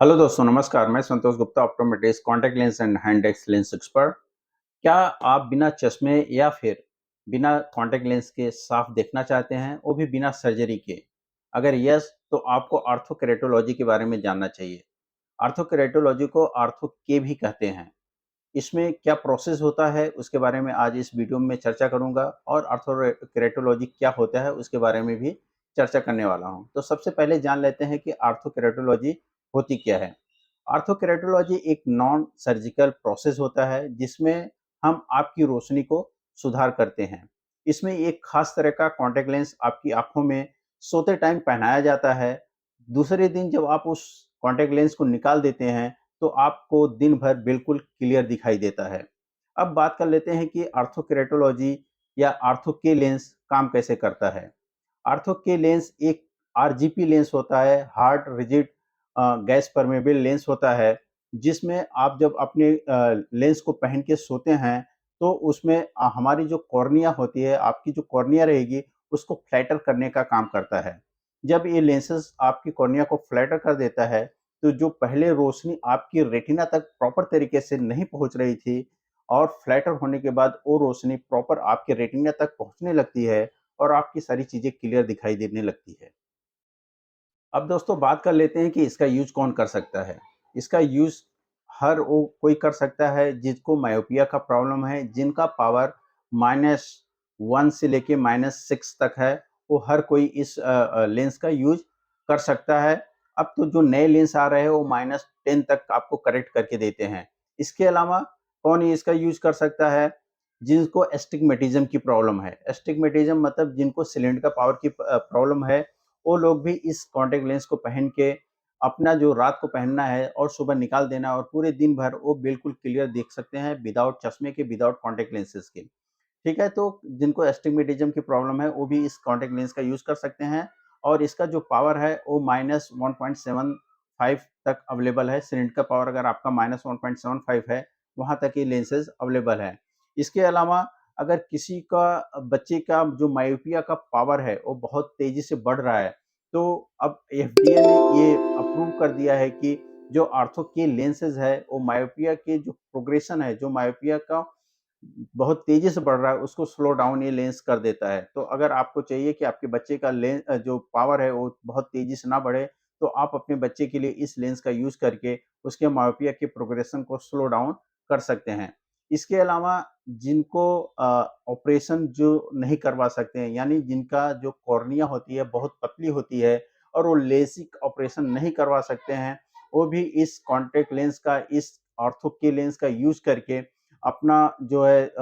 Hello दोस्तों, नमस्कार। मैं Santosh Gupta, optometrist, contact lens and hand lens expert. क्या आप बिना चश्मे या फिर बिना कॉन्टैक्ट लेंस के साफ देखना चाहते हैं, वो भी बिना सर्जरी के? अगर यस, तो आपको ऑर्थोकेरेटोलॉजी के बारे में जानना चाहिए। ऑर्थोकेरेटोलॉजी को ऑर्थो के भी कहते हैं। इसमें क्या प्रोसेस होता है, उसके बारे में आज इस वीडियो में चर्चा करूंगा और ऑर्थोकेरेटोलॉजी क्या होता है, उसके बारे में भी चर्चा करने वाला हूं। तो सबसे पहले जान लेते हैं कि ऑर्थोकेरेटोलॉजी होती क्या है। ऑर्थोकेरेटोलॉजी एक नॉन सर्जिकल प्रोसेस होता है जिसमें हम आपकी रोशनी को सुधार करते हैं। इसमें एक खास तरह का कॉन्टैक्ट लेंस आपकी आंखों में सोते टाइम पहनाया जाता है। दूसरे दिन जब आप उस कॉन्टैक्ट लेंस को निकाल देते हैं, तो आपको दिन भर बिल्कुल क्लियर दिखाई देता है। अब बात कर लेते हैं कि ऑर्थोकेरेटोलॉजी या ऑर्थो के लेंस काम कैसे करता है। ऑर्थो के लेंस एक आरजीपी लेंस होता है, hard rigid gas permeable lens होता है, जिसमें आप जब अपने लेंस को पहन के सोते हैं, तो उसमें हमारी जो कॉर्निया होती है, आपकी जो कॉर्निया रहेगी, उसको फ्लैटर करने का काम करता है। जब ये लेंसेज आपकी कॉर्निया को फ्लैटर कर देता है, तो जो पहले रोशनी आपकी रेटिना तक प्रॉपर तरीके से नहीं पहुंच रही थी, और फ्लैटर होने के बाद वो रोशनी प्रॉपर आपके रेटिना तक पहुंचने लगती है और आपकी सारी चीजें क्लियर दिखाई देने लगती है। अब दोस्तों बात कर लेते हैं कि इसका यूज कौन कर सकता है। इसका यूज हर वो कोई कर सकता है जिसको मायोपिया का प्रॉब्लम है, जिनका पावर -1 से लेके -6 तक है। वो हर कोई इस लेंस का यूज कर सकता है। अब तो जो नए लेंस आ रहे हैं वो -10 तक आपको करेक्ट करके देते हैं। इसके अलावा कौन इसका यूज कर सकता है? जिनको एस्टिग्मेटिज्म की प्रॉब्लम है। एस्टिग्मेटिज्म मतलब जिनको सिलेंडर का पावर की प्रॉब्लम है, वो लोग भी इस कॉन्टैक्ट लेंस को पहन के अपना जो रात को पहनना है और सुबह निकाल देना, और पूरे दिन भर वो बिल्कुल क्लियर देख सकते हैं विदाउट चश्मे के, विदाउट कॉन्टैक्ट लेंसेज के। ठीक है, तो जिनको एस्टिग्मेटिज्म की प्रॉब्लम है वो भी इस कॉन्टैक्ट लेंस का यूज कर सकते हैं। और इसका जो पावर है वो -1.75 तक अवेलेबल है। सिलेंडर का पावर अगर आपका -1.75 है, वहां तक ये लेंसेज अवेलेबल है। इसके अलावा अगर किसी का बच्चे का जो मायोपिया का पावर है वो बहुत तेजी से बढ़ रहा है, तो अब एफडीए ने ये अप्रूव कर दिया है कि जो आर्थो के लेंसेज है वो मायोपिया के जो प्रोग्रेशन है, जो मायोपिया का बहुत तेजी से बढ़ रहा है, उसको स्लो डाउन ये लेंस कर देता है। तो अगर आपको चाहिए कि आपके बच्चे का जो पावर है वो बहुत तेजी से ना बढ़े, तो आप अपने बच्चे के लिए इस लेंस का यूज करके उसके मायोपिया के प्रोग्रेशन को स्लो डाउन कर सकते हैं। इसके अलावा जिनको ऑपरेशन जो नहीं करवा सकते हैं, यानी जिनका जो कॉर्निया होती है बहुत पतली होती है और वो लेसिक ऑपरेशन नहीं करवा सकते हैं, वो भी इस कॉन्टैक्ट लेंस का, इस ऑर्थो के लेंस का यूज करके अपना जो है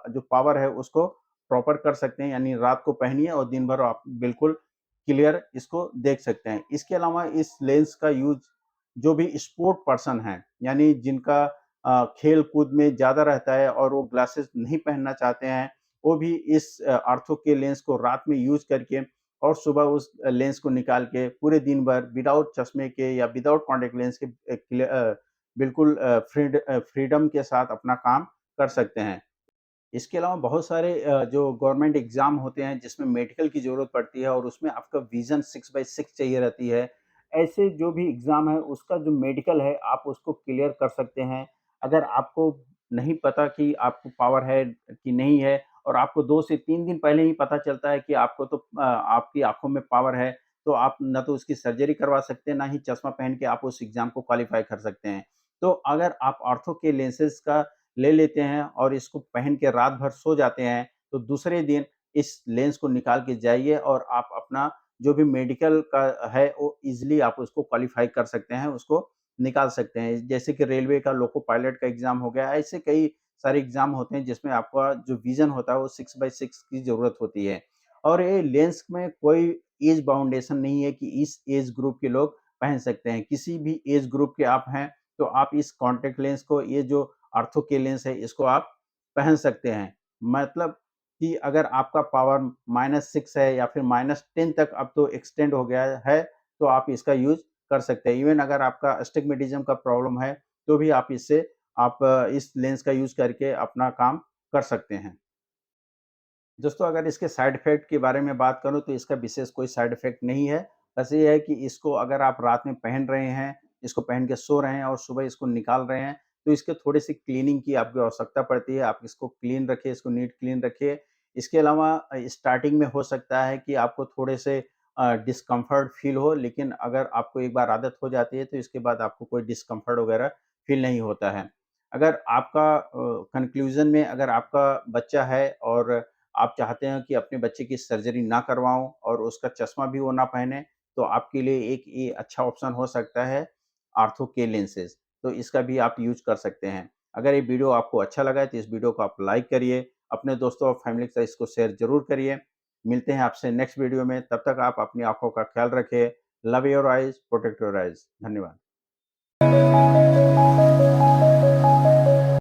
जो पावर है उसको प्रॉपर कर सकते हैं। यानी रात को पहनिए और दिन भर आप बिल्कुल क्लियर इसको देख सकते हैं। इसके अलावा इस लेंस का यूज जो भी स्पोर्ट पर्सन है, यानी जिनका खेल कूद में ज्यादा रहता है और वो ग्लासेस नहीं पहनना चाहते हैं, वो भी इस आर्थो के लेंस को रात में यूज करके और सुबह उस लेंस को निकाल के पूरे दिन भर विदाउट चश्मे के या विदाउट कॉन्टेक्ट लेंस के बिल्कुल फ्रीडम के साथ अपना काम कर सकते हैं। इसके अलावा बहुत सारे जो गवर्नमेंट एग्ज़ाम होते हैं जिसमें मेडिकल की ज़रूरत पड़ती है और उसमें आपका विज़न 6/6 चाहिए रहती है। ऐसे जो भी एग्ज़ाम है उसका जो मेडिकल है आप उसको क्लियर कर सकते हैं। अगर आपको नहीं पता कि आपको पावर है कि नहीं है, और आपको 2 से 3 दिन पहले ही पता चलता है कि आपको तो आपकी आँखों में पावर है, तो आप ना तो उसकी सर्जरी करवा सकते हैं, ना ही चश्मा पहन के आप उस एग्ज़ाम को क्वालीफाई कर सकते हैं। तो अगर आप ऑर्थो के लेंसेज़ का ले लेते हैं और इसको पहन के रात भर सो जाते हैं, तो दूसरे दिन इस लेंस को निकाल के जाइए और आप अपना जो भी मेडिकल का है वो ईज़िली आप उसको क्वालीफाई कर सकते हैं, उसको निकाल सकते हैं। जैसे कि रेलवे का लोको पायलट का एग्ज़ाम हो गया, ऐसे कई सारे एग्ज़ाम होते हैं जिसमें आपका जो विज़न होता है वो 6/6 की ज़रूरत होती है। और ये लेंस में कोई ऐज बाउंडेशन नहीं है कि इस ऐज ग्रुप के लोग पहन सकते हैं। किसी भी ऐज ग्रुप के आप हैं, तो आप इस कॉन्टैक्ट लेंस को, ये जो ऑर्थो के लेंस है, इसको आप पहन सकते हैं। मतलब कि अगर आपका पावर -6 है या फिर -10 तक अब तो एक्सटेंड हो गया है, तो आप इसका यूज़ कर सकते हैं। इवन अगर आपका अस्टिग्मेटिज्म का प्रॉब्लम है, तो भी आप इससे आप इस लेंस का यूज़ करके अपना काम कर सकते हैं। दोस्तों अगर इसके साइड इफ़ेक्ट के बारे में बात करूँ तो इसका विशेष कोई साइड इफ़ेक्ट नहीं है। बस ये है कि इसको अगर आप रात में पहन रहे हैं, इसको पहन के सो रहे हैं और सुबह इसको निकाल रहे हैं, तो इसके थोड़ी-सी क्लीनिंग की आपको आवश्यकता पड़ती है। आप इसको क्लीन रखिए, इसको नीट क्लीन रखिए। इसके अलावा स्टार्टिंग में हो सकता है कि आपको थोड़े से डिस्कम्फर्ट फ़ील हो, लेकिन अगर आपको एक बार आदत हो जाती है, तो इसके बाद आपको कोई डिस्कम्फर्ट वगैरह फ़ील नहीं होता है। अगर आपका कंक्लूज़न में अगर आपका बच्चा है और आप चाहते हैं कि अपने बच्चे की सर्जरी ना करवाऊँ और उसका चश्मा भी वो ना पहने, तो आपके लिए एक ये अच्छा ऑप्शन हो सकता है आर्थो के लेंसेज़, तो इसका भी आप यूज़ कर सकते हैं। अगर ये वीडियो आपको अच्छा लगा है तो इस वीडियो को आप लाइक करिए, अपने दोस्तों और फैमिली के साथ इसको शेयर ज़रूर करिए। मिलते हैं आपसे नेक्स्ट वीडियो में, तब तक आप अपनी आँखों का ख्याल रखिए। Love your eyes, protect your eyes. धन्यवाद।